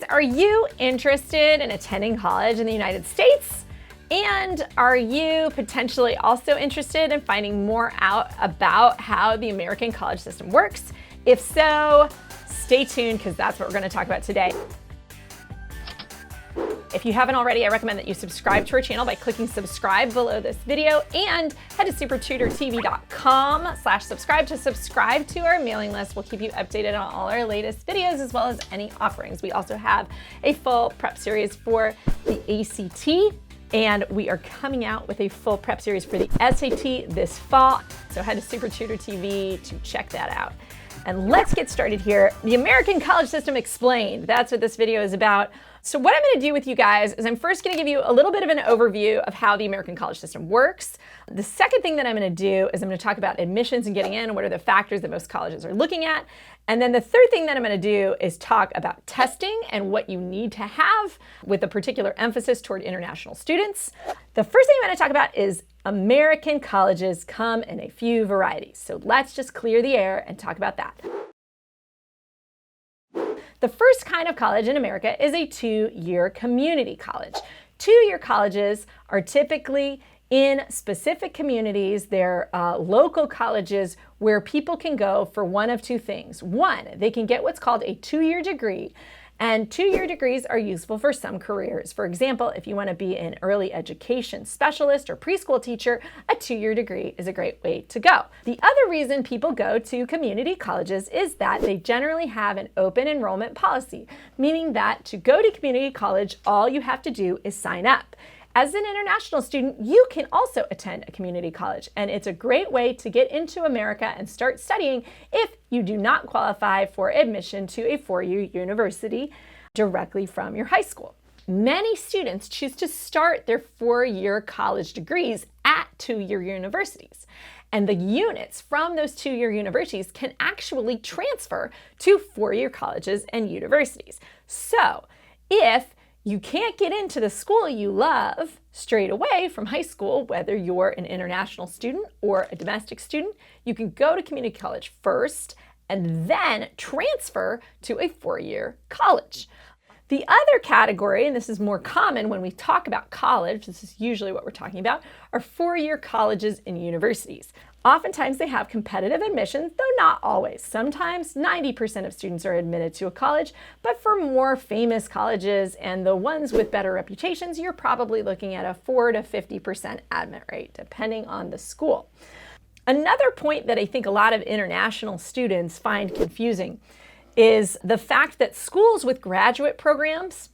are you interested in attending college in the United States? And are you potentially also interested in finding more out about how the American college system works? If so, stay tuned because that's what we're going to talk about today. If you haven't already, I recommend that you subscribe to our channel by clicking subscribe below this video and head to SupertutorTV.com/subscribe to subscribe to our mailing list. We'll keep you updated on all our latest videos as well as any offerings. We also have a full prep series for the ACT, and we are coming out with a full prep series for the SAT this fall. So head to SupertutorTV to check that out. And let's get started here. The American college system explained. That's what this video is about. So what I'm going to do with you guys is I'm first going to give you a little bit of an overview of how the American college system works. The second thing that I'm going to do is I'm going to talk about admissions and getting in and what are the factors that most colleges are looking at. And then the third thing that I'm going to do is talk about testing and what you need to have with a particular emphasis toward international students. The first thing I'm going to talk about is American colleges come in a few varieties. So let's just clear the air and talk about that. The first kind of college in America is a two-year community college. Two-year colleges are typically in specific communities. They're local colleges where people can go for one of two things. One, they can get what's called a two-year degree, and two-year degrees are useful for some careers. For example, if you want to be an early education specialist or preschool teacher, a two-year degree is a great way to go. The other reason people go to community colleges is that they generally have an open enrollment policy, meaning that to go to community college, all you have to do is sign up. As an international student, you can also attend a community college, and it's a great way to get into America and start studying if you do not qualify for admission to a four-year university directly from your high school. Many students choose to start their four-year college degrees at two-year universities, and the units from those two-year universities can actually transfer to four-year colleges and universities. So if you can't get into the school you love straight away from high school, whether you're an international student or a domestic student, you can go to community college first and then transfer to a four-year college. The other category, and this is more common when we talk about college, this is usually what we're talking about, are four-year colleges and universities. Oftentimes they have competitive admissions, though not always. Sometimes 90% of students are admitted to a college, but for more famous colleges and the ones with better reputations, you're probably looking at a 4 to 50% admit rate, depending on the school. Another point that I think a lot of international students find confusing is the fact that schools with graduate programs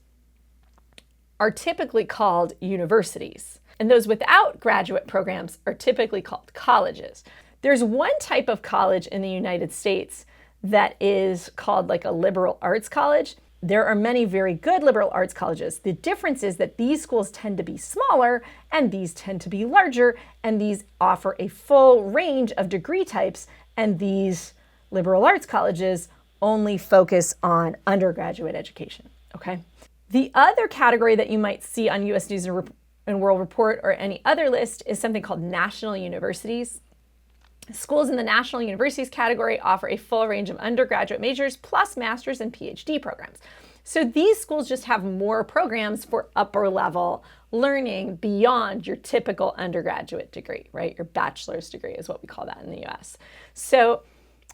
are typically called universities, and those without graduate programs are typically called colleges. There's one type of college in the United States that is called like a liberal arts college. There are many very good liberal arts colleges. The difference is that these schools tend to be smaller and these tend to be larger, and these offer a full range of degree types, and these liberal arts colleges only focus on undergraduate education, okay? The other category that you might see on US News and World Report or any other list is something called national universities. Schools in the national universities category offer a full range of undergraduate majors plus master's and PhD programs. So these schools just have more programs for upper level learning beyond your typical undergraduate degree, right? Your bachelor's degree is what we call that in the US. So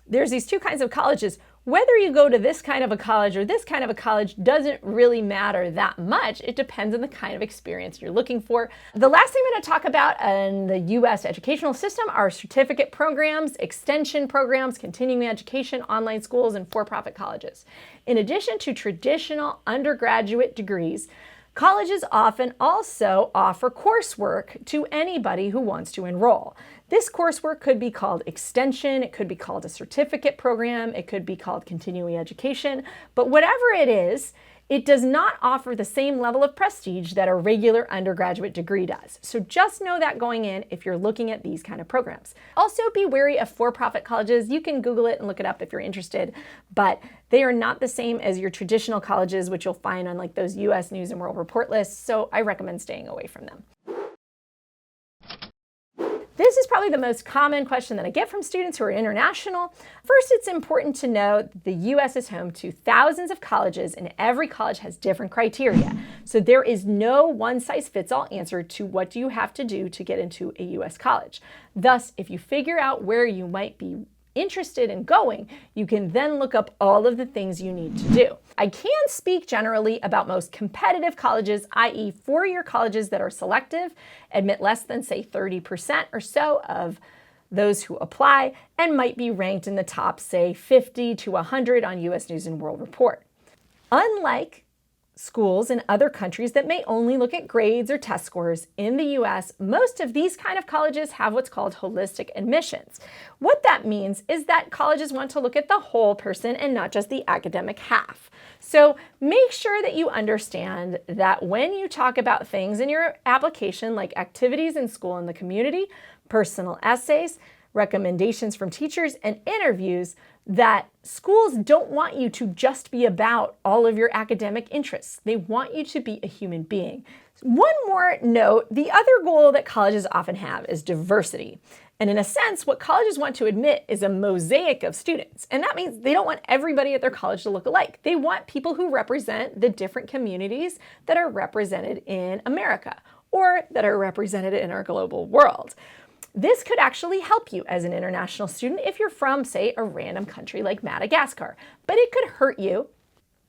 there's these two kinds of colleges. Whether you go to this kind of a college or this kind of a college doesn't really matter that much. It depends on the kind of experience you're looking for. The last thing I'm going to talk about in the U.S. educational system are certificate programs, extension programs, continuing education, online schools, and for-profit colleges. In addition to traditional undergraduate degrees, colleges often also offer coursework to anybody who wants to enroll. This coursework could be called extension, it could be called a certificate program, it could be called continuing education, but whatever it is, it does not offer the same level of prestige that a regular undergraduate degree does. So just know that going in if you're looking at these kind of programs. Also be wary of for-profit colleges. You can Google it and look it up if you're interested, but they are not the same as your traditional colleges, which you'll find on like those US News and World Report lists, so I recommend staying away from them. This is probably the most common question that I get from students who are international. First, it's important to know that the US is home to thousands of colleges, and every college has different criteria. So there is no one-size-fits-all answer to what do you have to do to get into a US college. Thus, if you figure out where you might be interested in going, you can then look up all of the things you need to do. I can speak generally about most competitive colleges, i.e. four-year colleges that are selective, admit less than, say, 30% or so of those who apply, and might be ranked in the top, say, 50 to 100 on US News and World Report. Unlike schools in other countries that may only look at grades or test scores, in the US, most of these kind of colleges have what's called holistic admissions. What that means is that colleges want to look at the whole person and not just the academic half. So make sure that you understand that when you talk about things in your application, like activities in school and the community, personal essays, recommendations from teachers, and interviews, that schools don't want you to just be about all of your academic interests. They want you to be a human being. One more note, the other goal that colleges often have is diversity. And in a sense, what colleges want to admit is a mosaic of students. And that means they don't want everybody at their college to look alike. They want people who represent the different communities that are represented in America or that are represented in our global world. This could actually help you as an international student if you're from, say, a random country like Madagascar. But it could hurt you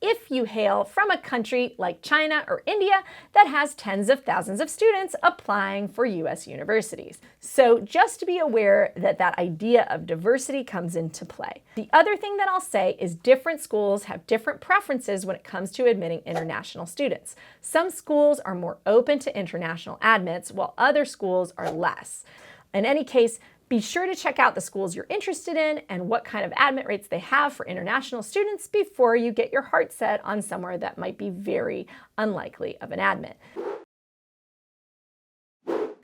if you hail from a country like China or India that has tens of thousands of students applying for US universities. So just be aware that that idea of diversity comes into play. The other thing that I'll say is different schools have different preferences when it comes to admitting international students. Some schools are more open to international admits, while other schools are less. In any case, be sure to check out the schools you're interested in and what kind of admit rates they have for international students before you get your heart set on somewhere that might be very unlikely of an admit.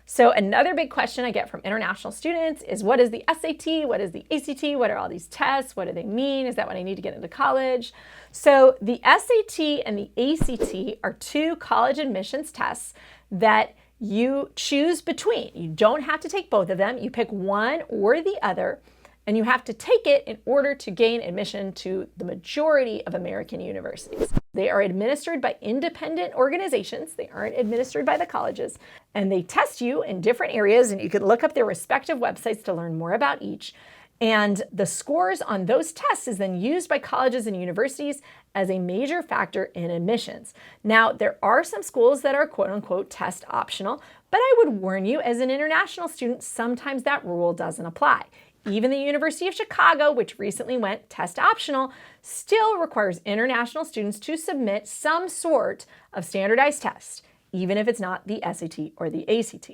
So another big question I get from international students is, what is the SAT? What is the ACT? What are all these tests? What do they mean? Is that what I need to get into college? So the SAT and the ACT are two college admissions tests that you choose between. You don't have to take both of them. You pick one or the other, and you have to take it in order to gain admission to the majority of American universities. They are administered by independent organizations. They aren't administered by the colleges, and they test you in different areas, and you can look up their respective websites to learn more about each. And the scores on those tests is then used by colleges and universities as a major factor in admissions. Now, there are some schools that are quote unquote test optional, but I would warn you as an international student, sometimes that rule doesn't apply. Even the University of Chicago, which recently went test optional, still requires international students to submit some sort of standardized test, even if it's not the SAT or the ACT.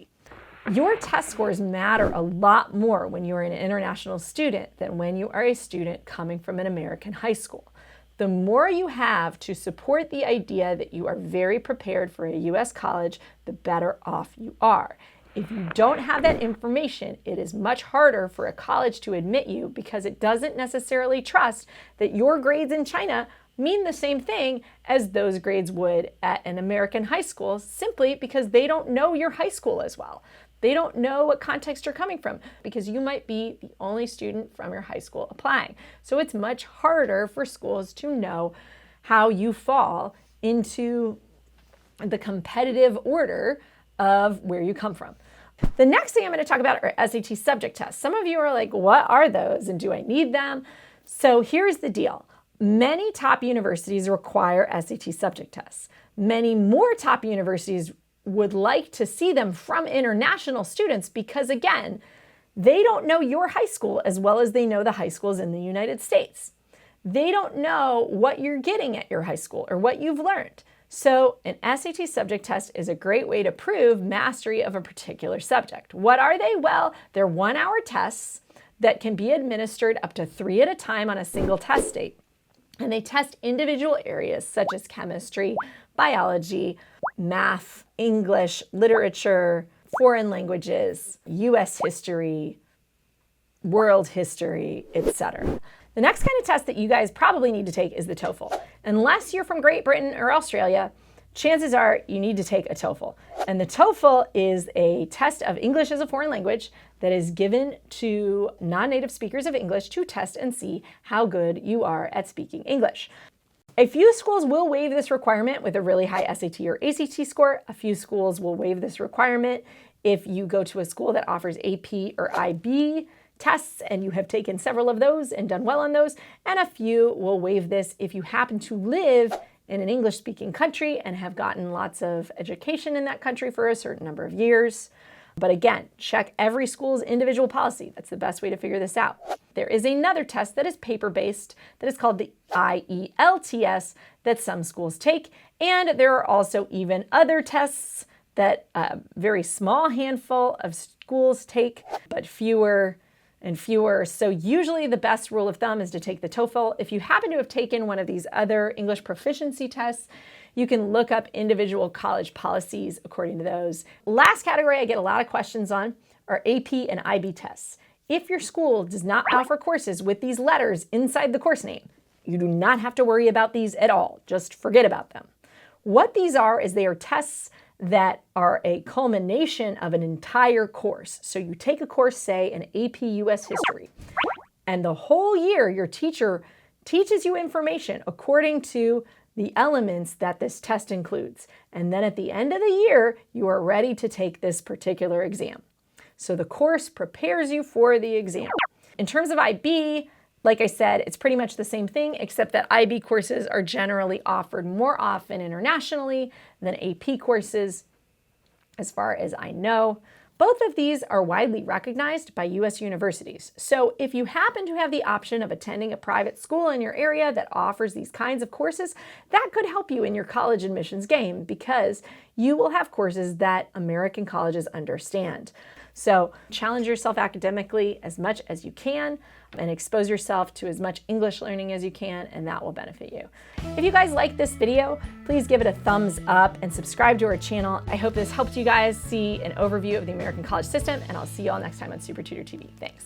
Your test scores matter a lot more when you are an international student than when you are a student coming from an American high school. The more you have to support the idea that you are very prepared for a US college, the better off you are. If you don't have that information, it is much harder for a college to admit you because it doesn't necessarily trust that your grades in China mean the same thing as those grades would at an American high school, simply because they don't know your high school as well. They don't know what context you're coming from because you might be the only student from your high school applying. So it's much harder for schools to know how you fall into the competitive order of where you come from. The next thing I'm going to talk about are SAT subject tests. Some of you are like, what are those and do I need them? So here's the deal. Many top universities require SAT subject tests. Many more top universities would like to see them from international students because, again, they don't know your high school as well as they know the high schools in the United States. They don't know what you're getting at your high school or what you've learned. So an SAT subject test is a great way to prove mastery of a particular subject. What are they? Well, they're 1-hour tests that can be administered up to 3 at a time on a single test date. And they test individual areas such as chemistry, biology, math, English, literature, foreign languages, US history, world history, etc. The next kind of test that you guys probably need to take is the TOEFL. Unless you're from Great Britain or Australia, chances are you need to take a TOEFL. And the TOEFL is a test of English as a foreign language that is given to non-native speakers of English to test and see how good you are at speaking English. A few schools will waive this requirement with a really high SAT or ACT score. A few schools will waive this requirement if you go to a school that offers AP or IB tests and you have taken several of those and done well on those. And a few will waive this if you happen to live in an English-speaking country and have gotten lots of education in that country for a certain number of years. But again, check every school's individual policy. That's the best way to figure this out. There is another test that is paper-based that is called the IELTS that some schools take. And there are also even other tests that a very small handful of schools take, but fewer and fewer. So usually the best rule of thumb is to take the TOEFL. If you happen to have taken one of these other English proficiency tests, you can look up individual college policies according to those. Last category I get a lot of questions on are AP and IB tests. If your school does not offer courses with these letters inside the course name, you do not have to worry about these at all. Just forget about them. What these are is they are tests that are a culmination of an entire course. So you take a course, say, in AP US History, and the whole year your teacher teaches you information according to the elements that this test includes. And then at the end of the year, you are ready to take this particular exam. So the course prepares you for the exam. In terms of IB, like I said, it's pretty much the same thing, except that IB courses are generally offered more often internationally than AP courses, as far as I know. Both of these are widely recognized by U.S. universities. So if you happen to have the option of attending a private school in your area that offers these kinds of courses, that could help you in your college admissions game because you will have courses that American colleges understand. So challenge yourself academically as much as you can and expose yourself to as much English learning as you can, and that will benefit you. If you guys like this video, please give it a thumbs up and subscribe to our channel. I hope this helped you guys see an overview of the American college system, and I'll see you all next time on SupertutorTV. Thanks.